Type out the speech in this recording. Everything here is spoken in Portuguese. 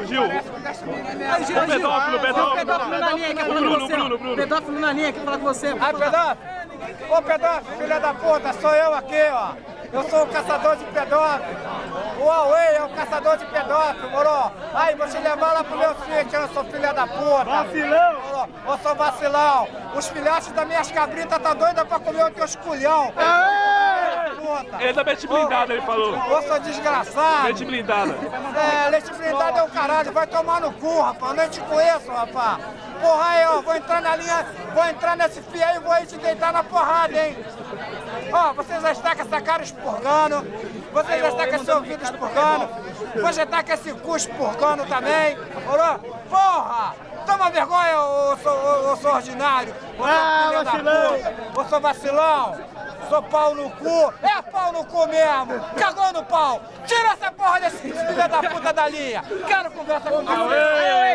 Gil. O pedófilo na linha, quer falar com você. Bruno. Pedófilo na linha, quer falar com você. Ah, pedófilo? Ô pedófilo, filha da puta, sou eu aqui, ó. Eu sou o caçador de pedófilo. O Huawei é o caçador de pedófilo, moro? Aí, vou te levar lá pro meu sítio, eu sou filha da puta. Vacilão! Moro? Eu sou vacilão. Os filhotes das minhas cabritas tá doida pra comer o teu esculhão. Ele é da leite blindada, ele falou. Eu sou desgraçado. Leite blindada. É, leite blindado é o caralho. Vai tomar no cu, rapaz. Nem te conheço, rapaz. Porra aí, ó. Vou entrar na linha, vou entrar nesse fio aí e vou aí te deitar na porrada, hein. Ó, você já está com essa cara expurgando. Você já está com esse ouvido expurgando. Você está com esse cu expurgando também. Morou? Porra! Toma vergonha, ô sou ordinário. Ô sou filho da puta. Ô sou vacilão. Sou pau no cu, é pau no cu mesmo, cagou no pau. Tira essa porra desse filho da puta da linha. Quero conversa com você.